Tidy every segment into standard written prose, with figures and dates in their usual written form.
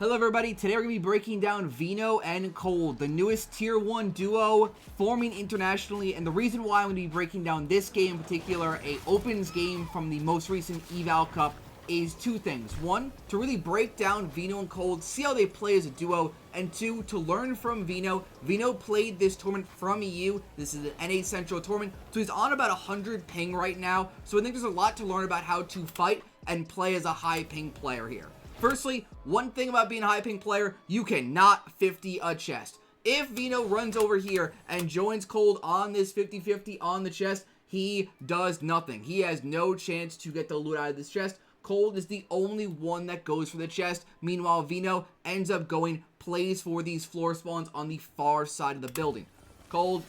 Hello everybody, today we're going to be breaking down Veno and Cold, the newest tier 1 duo forming internationally, and the reason why I'm going to be breaking down this game in particular, a opens game from the most recent Eval Cup, is two things. One, to really break down Veno and Cold, see how they play as a duo, and two, to learn from Veno. Veno played this tournament from EU, this is an NA Central tournament, so he's on about 100 ping right now, so I think there's a lot to learn about how to fight and play as a high ping player here. Firstly, one thing about being a high ping player, you cannot 50 a chest. If Veno runs over here and joins Cold on this 50-50 on the chest, he does nothing. He has no chance to get the loot out of this chest. Cold is the only one that goes for the chest. Meanwhile, Veno ends up plays for these floor spawns on the far side of the building. Cold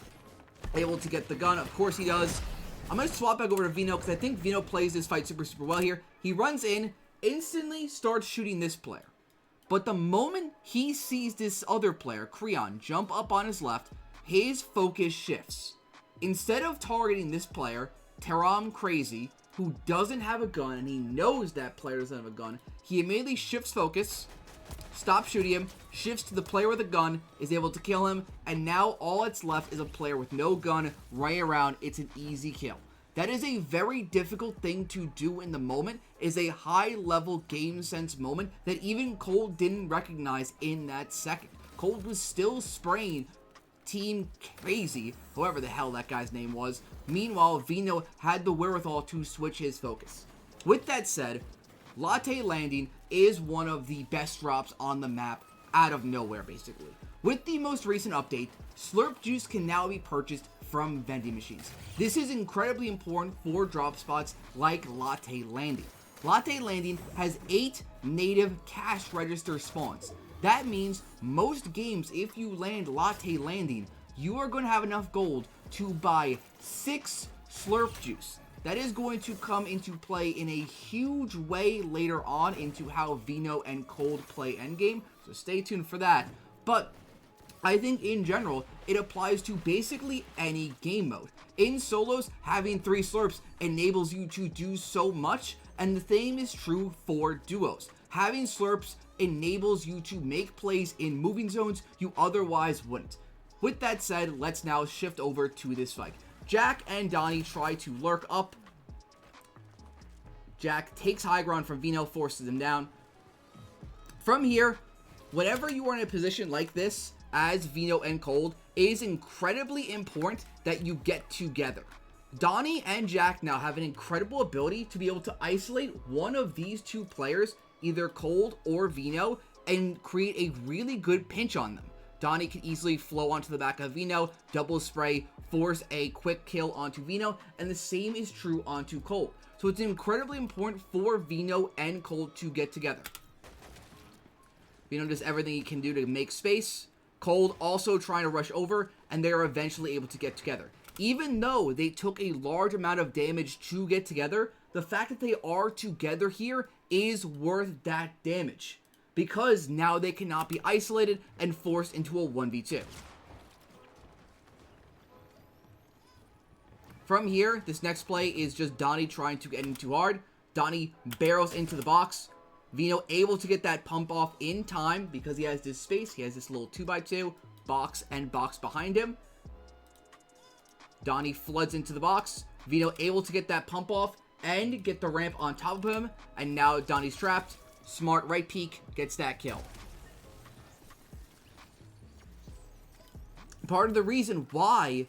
able to get the gun. Of course he does. I'm going to swap back over to Veno because I think Veno plays this fight super well here. He runs in, instantly starts shooting this player. But the moment he sees this other player, Creon, jump up on his left, his focus shifts. Instead of targeting this player, Taram Crazy, who doesn't have a gun, and he knows that player doesn't have a gun, he immediately shifts focus, stops shooting him, shifts to the player with a gun, is able to kill him, and now all that's left is a player with no gun running around. It's an easy kill. That is a very difficult thing to do in the moment, is a high-level game sense moment that even Cold didn't recognize in that second. Cold was still spraying Team Crazy, however the hell that guy's name was. Meanwhile, Veno had the wherewithal to switch his focus. With that said, Latte Landing is one of the best drops on the map out of nowhere, basically. With the most recent update, Slurp Juice can now be purchased from vending machines. This is incredibly important for drop spots like Latte Landing. Latte Landing has 8 native cash register spawns. That means most games, if you land Latte Landing, you are going to have enough gold to buy 6 Slurp Juice. That is going to come into play in a huge way later on into how Veno and Cold play endgame, so stay tuned for that. But I think in general, it applies to basically any game mode. In solos, having 3 slurps enables you to do so much, and the same is true for duos. Having slurps enables you to make plays in moving zones you otherwise wouldn't. With that said, let's now shift over to this fight. Jack and Donnie try to lurk up. Jack takes high ground from Veno, forces him down. From here, whenever you are in a position like this, as Veno and Cold, it is incredibly important that you get together. Donnie and Jack now have an incredible ability to be able to isolate one of these two players, either Cold or Veno, and create a really good pinch on them. Donnie can easily flow onto the back of Veno, double spray, force a quick kill onto Veno, and the same is true onto Cold. So it's incredibly important for Veno and Cold to get together. Veno does everything he can do to make space. Cold also trying to rush over, and they are eventually able to get together. Even though they took a large amount of damage to get together, the fact that they are together here is worth that damage, because now they cannot be isolated and forced into a 1v2. From here, this next play is just Donnie trying to get in too hard. Donnie barrels into the box. Veno able to get that pump off in time because he has this space. He has this little 2x2 box and box behind him. Donnie floods into the box. Veno able to get that pump off and get the ramp on top of him. And now Donnie's trapped. Smart right peek gets that kill. Part of the reason why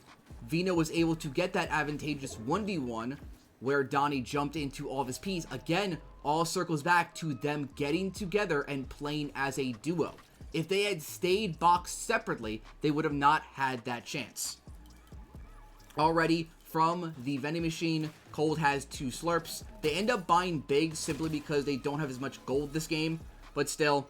Veno was able to get that advantageous 1v1 where Donnie jumped into all of his P's, again, all circles back to them getting together and playing as a duo. If they had stayed boxed separately, they would have not had that chance. Already from the vending machine, Cold has 2 slurps. They end up buying big simply because they don't have as much gold this game, but still,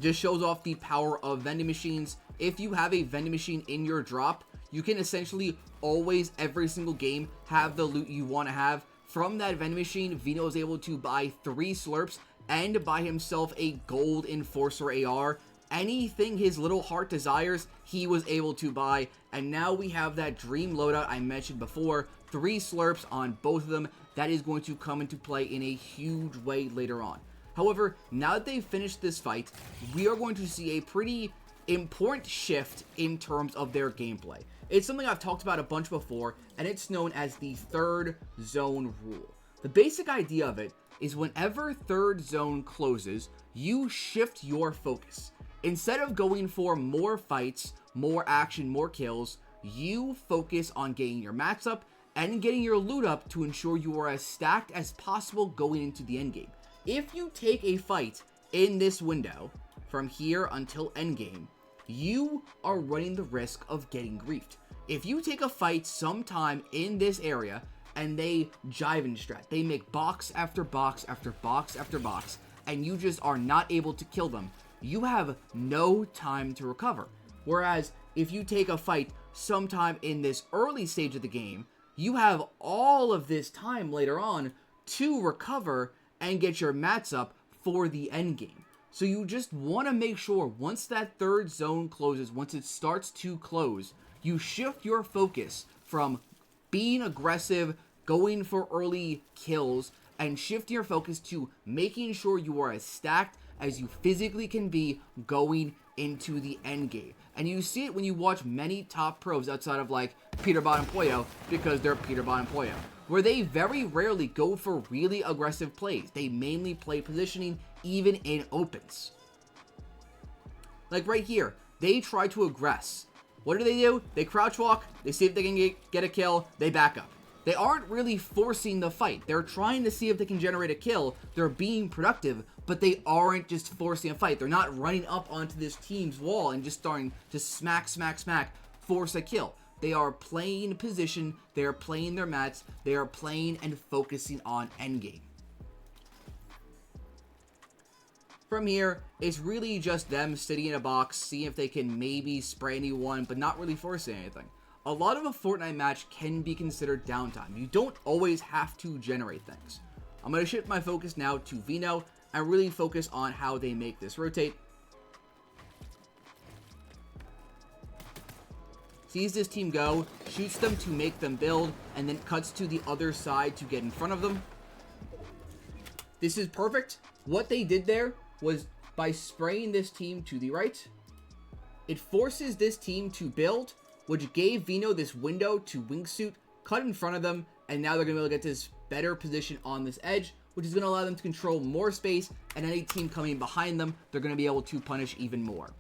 just shows off the power of vending machines. If you have a vending machine in your drop, you can essentially always, every single game, have the loot you want to have. From that vending machine, Veno is able to buy 3 slurps and buy himself a gold enforcer AR. Anything his little heart desires, he was able to buy. And now we have that dream loadout I mentioned before. 3 slurps on both of them. that is going to come into play in a huge way later on. However, now that they've finished this fight, we are going to see a pretty important shift in terms of their gameplay. It's something I've talked about a bunch before, and it's known as the third zone rule. The basic idea of it is whenever third zone closes, you shift your focus. Instead of going for more fights, more action, more kills, you focus on getting your mats up and getting your loot up to ensure you are as stacked as possible going into the endgame. If you take a fight in this window from here until endgame, you are running the risk of getting griefed. If you take a fight sometime in this area and they jive and strat, they make box after box after box after box, and you just are not able to kill them, you have no time to recover. Whereas if you take a fight sometime in this early stage of the game, you have all of this time later on to recover and get your mats up for the end game. So you just want to make sure once that third zone closes, once it starts to close, you shift your focus from being aggressive, going for early kills, and shift your focus to making sure you are as stacked as you physically can be going into the end game. And you see it when you watch many top pros outside of like Peterbot and Pollo, because they're Peterbot and Pollo, where they very rarely go for really aggressive plays. They mainly play positioning even in opens. Like right here, they try to aggress. What do? They crouch walk, they see if they can get a kill, they back up. They aren't really forcing the fight. They're trying to see if they can generate a kill. They're being productive, but they aren't just forcing a fight. They're not running up onto this team's wall and just starting to smack, force a kill. They are playing position, they are playing their mats, they are playing and focusing on endgame. From here, it's really just them sitting in a box, seeing if they can maybe spray anyone, but not really forcing anything. A lot of a Fortnite match can be considered downtime. You don't always have to generate things. I'm going to shift my focus now to Veno and really focus on how they make this rotate. Sees this team go, shoots them to make them build, and then cuts to the other side to get in front of them. This is perfect. What they did there was by spraying this team to the right, it forces this team to build, which gave Veno this window to wingsuit, cut in front of them, and now they're going to be able to get this better position on this edge, which is going to allow them to control more space, and any team coming behind them, they're going to be able to punish even more.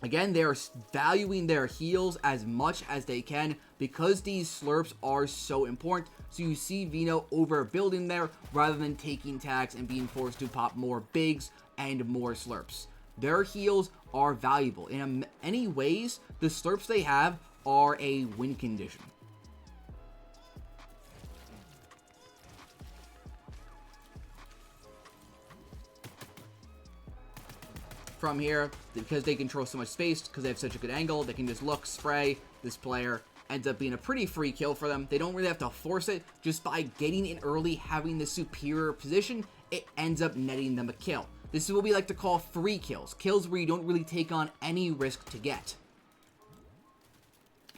Again, they are valuing their heals as much as they can because these slurps are so important. So you see Veno overbuilding there rather than taking tags and being forced to pop more bigs and more slurps. Their heals are valuable. In many ways, the slurps they have are a win condition. From here, because they control so much space, because they have such a good angle, they can just look, spray, this player ends up being a pretty free kill for them. They don't really have to force it. Just by getting in early, having the superior position, it ends up netting them a kill. This is what we like to call free kills. Kills where you don't really take on any risk to get.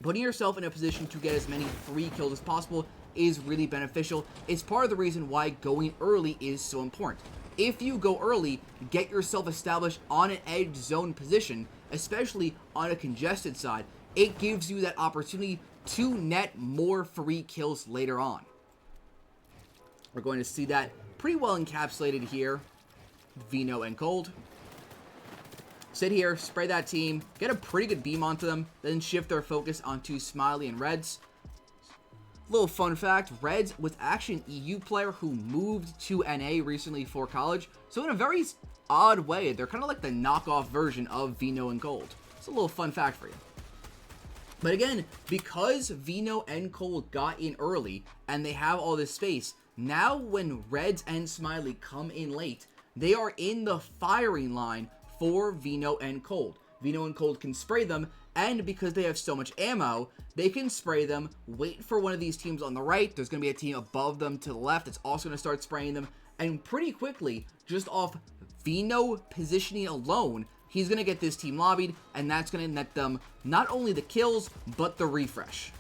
Putting yourself in a position to get as many free kills as possible is really beneficial. It's part of the reason why going early is so important. If you go early, get yourself established on an edge zone position, especially on a congested side, it gives you that opportunity to net more free kills later on. We're going to see that pretty well encapsulated here. Veno and Cold. Sit here, spray that team, get a pretty good beam onto them, then shift their focus onto Smiley and Reds. Little fun fact, Reds was actually an EU player who moved to NA recently for college, so in a very odd way, they're kind of like the knockoff version of Veno and Cold. It's a little fun fact for you. But again, because Veno and Cold got in early, and they have all this space, now when Reds and Smiley come in late, they are in the firing line for Veno and Cold. Veno and Cold can spray them, and because they have so much ammo, they can spray them, wait for one of these teams on the right. There's going to be a team above them to the left that's also going to start spraying them. And pretty quickly, just off Veno positioning alone, he's going to get this team lobbied, and that's going to net them not only the kills, but the refresh.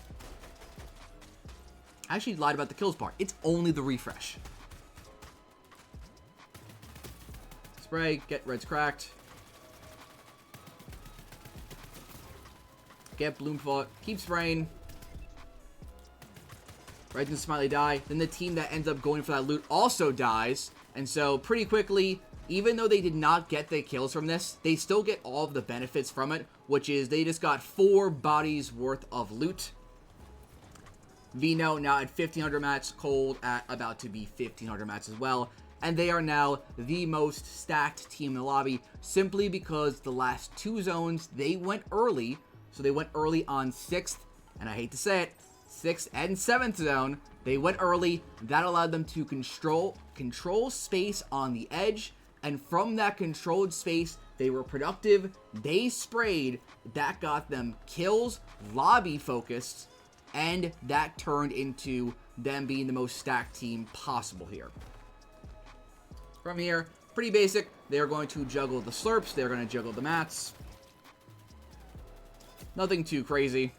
I actually lied about the kills part. It's only the refresh. Spray, get reds cracked. Get bloom fought, keep spraying. Reds and Smiley die. Then the team that ends up going for that loot also dies. And so pretty quickly, even though they did not get the kills from this, they still get all of the benefits from it, which is they just got 4 bodies worth of loot. Veno now at 1,500 mats, Cold at about to be 1,500 mats as well. And they are now the most stacked team in the lobby, simply because the last 2 zones, they went early. So they went early on 6th, and I hate to say it, 6th and 7th zone. They went early. That allowed them to control space on the edge. And from that controlled space, they were productive. They sprayed. That got them kills, lobby focused, and that turned into them being the most stacked team possible here. From here, pretty basic. They're going to juggle the slurps. They're going to juggle the mats. Nothing too crazy.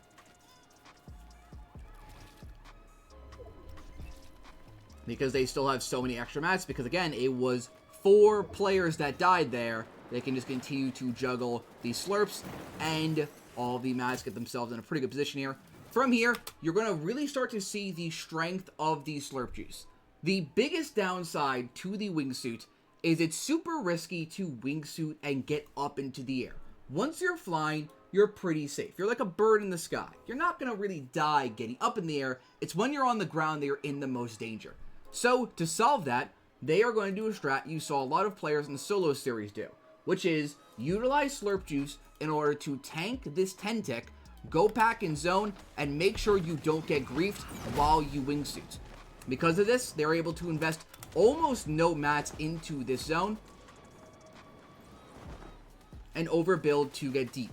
Because they still have so many extra mats. Because again, it was 4 players that died there. They can just continue to juggle these slurps. And all the mats get themselves in a pretty good position here. From here, you're going to really start to see the strength of the slurp juice. The biggest downside to the wingsuit is it's super risky to wingsuit and get up into the air. Once you're flying, you're pretty safe. You're like a bird in the sky. You're not going to really die getting up in the air. It's when you're on the ground that you're in the most danger. So, to solve that, they are going to do a strat you saw a lot of players in the solo series do, which is utilize slurp juice in order to tank this 10 tick, go back in zone, and make sure you don't get griefed while you wingsuit. Because of this, they're able to invest almost no mats into this zone and overbuild to get deep.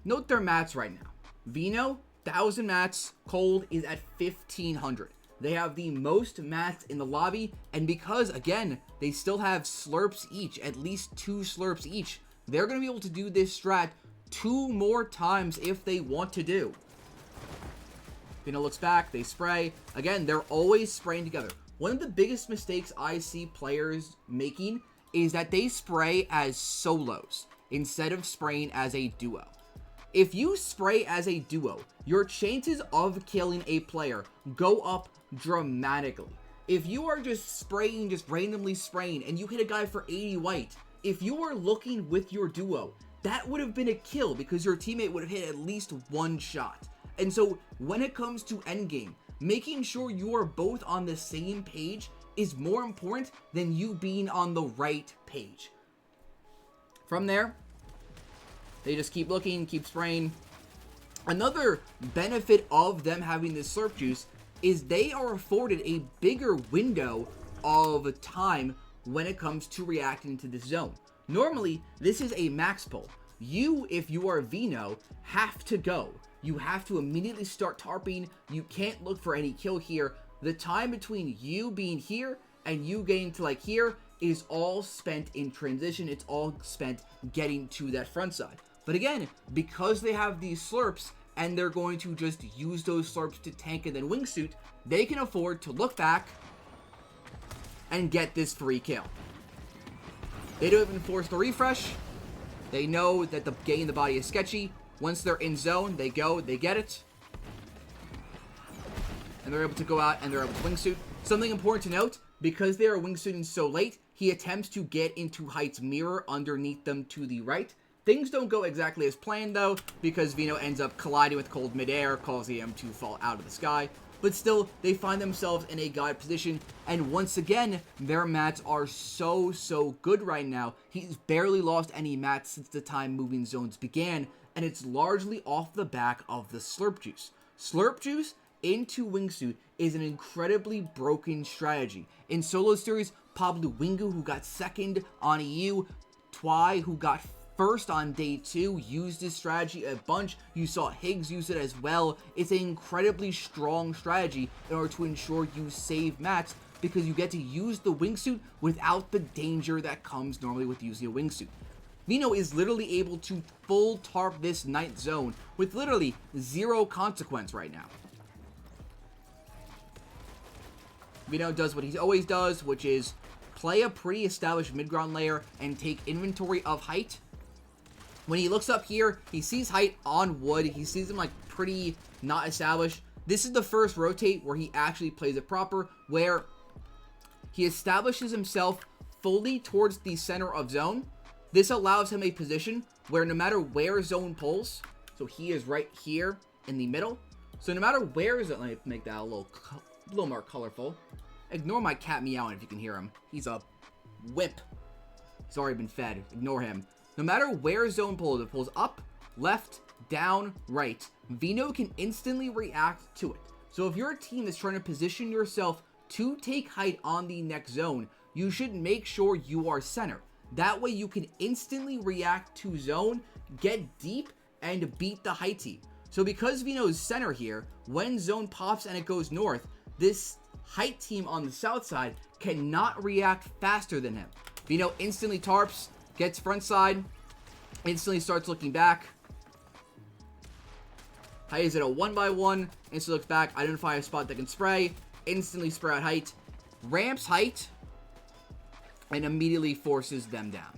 Note their mats right now. Veno, 1,000 mats. Cold is at 1,500. They have the most mats in the lobby, and because, again, they still have slurps each, at least 2 slurps each, they're going to be able to do this strat 2 more times if they want to do. Veno looks back, they spray. Again, they're always spraying together. One of the biggest mistakes I see players making is that they spray as solos instead of spraying as a duo. If you spray as a duo, your chances of killing a player go up dramatically. If you are just spraying, just randomly spraying, and you hit a guy for 80 white, if you are looking with your duo, that would have been a kill because your teammate would have hit at least 1 shot. And so when it comes to endgame, making sure you are both on the same page is more important than you being on the right page. From there, they just keep looking, keep spraying. Another benefit of them having this slurp juice is they are afforded a bigger window of time when it comes to reacting to this zone. Normally, this is a max pull. You, if you are Veno, have to go. You have to immediately start tarping. You can't look for any kill here. The time between you being here and you getting to like here is all spent in transition. It's all spent getting to that front side. But again, because they have these slurps and they're going to just use those slurps to tank and then wingsuit, they can afford to look back and get this free kill. They don't even force the refresh. They know that the getting in the body is sketchy. Once they're in zone, they go, they get it. And they're able to go out and they're able to wingsuit. Something important to note, because they are wingsuiting so late, he attempts to get into Height's mirror underneath them to the right. Things don't go exactly as planned though, because Veno ends up colliding with Cold midair, causing him to fall out of the sky. But still, they find themselves in a guide position, and once again, their mats are so good right now. He's barely lost any mats since the time moving zones began, and it's largely off the back of the slurp juice. Slurp juice into wingsuit is an incredibly broken strategy. In solo series, Pablo Wingu, who got second on EU, Twy, who got first on day 2, used this strategy a bunch. You saw Higgs use it as well. It's an incredibly strong strategy in order to ensure you save mats, because you get to use the wingsuit without the danger that comes normally with using a wingsuit. Veno is literally able to full tarp this 9th zone with literally 0 consequence right now. Veno does what he always does, which is play a pretty established mid-ground layer and take inventory of height. When he looks up here, he sees height on wood. He sees him like pretty not established. This is the first rotate where he actually plays it proper, where he establishes himself fully towards the center of zone. This allows him a position where no matter where zone pulls, so he is right here in the middle. So no matter where zone, let me make that a little more colorful. Ignore my cat meowing if you can hear him. He's a whip. He's already been fed. Ignore him. No matter where zone pulls, it pulls up, left, down, right. Veno can instantly react to it. So if you're a team that's trying to position yourself to take height on the next zone, you should make sure you are center. That way you can instantly react to zone, get deep, and beat the height team. So because Veno's center here, when zone pops and it goes north, this height team on the south side cannot react faster than him. Veno instantly tarps, gets front side, instantly starts looking back. Height is at a 1x1, instantly looks back, identify a spot that can spray, instantly spray out height, ramps height, and immediately forces them down.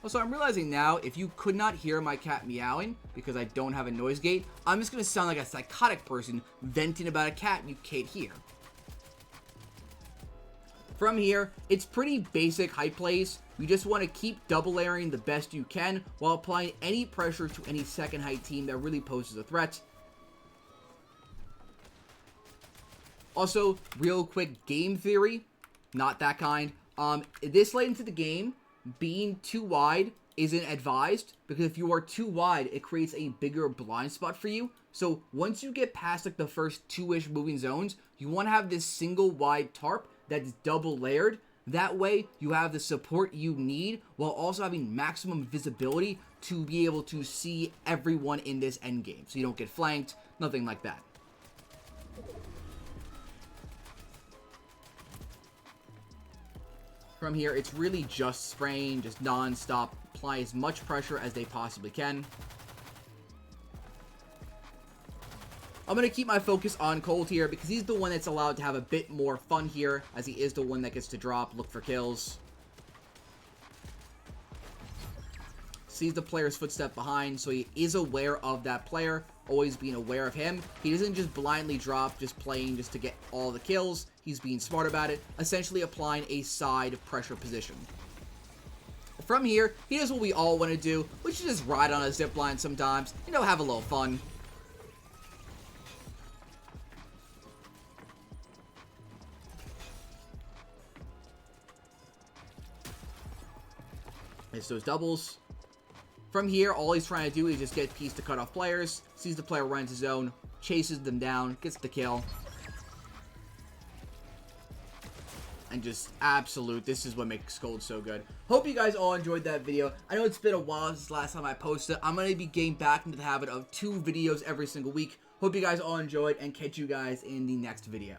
Also, I'm realizing now, if you could not hear my cat meowing because I don't have a noise gate, I'm just going to sound like a psychotic person venting about a cat you can't hear. From here, it's pretty basic height plays. You just want to keep double layering the best you can while applying any pressure to any second height team that really poses a threat. Also, real quick game theory, not that kind. This late into the game, being too wide isn't advised, because if you are too wide, it creates a bigger blind spot for you. So once you get past like the first 2-ish moving zones, you want to have this single wide tarp that's double layered. That way you have the support you need while also having maximum visibility to be able to see everyone in this endgame. So you don't get flanked, nothing like that. From here, it's really just spraying, just non-stop. Apply as much pressure as they possibly can. I'm going to keep my focus on Cold here because he's the one that's allowed to have a bit more fun here, as he is the one that gets to drop, look for kills. Sees the player's footstep behind, so he is aware of that player, always being aware of him. He doesn't just blindly drop, just playing just to get all the kills. He's being smart about it, essentially applying a side pressure position. From here, he does what we all want to do, which is just ride on a zipline sometimes, you know, have a little fun. It's those doubles. From here, all he's trying to do is just get Peace to cut off players, sees the player run into zone, chases them down, gets the kill. And just absolute, this is what makes Cold so good. Hope you guys all enjoyed that video. I know it's been a while since the last time I posted. I'm going to be getting back into the habit of 2 videos every single week. Hope you guys all enjoyed and catch you guys in the next video.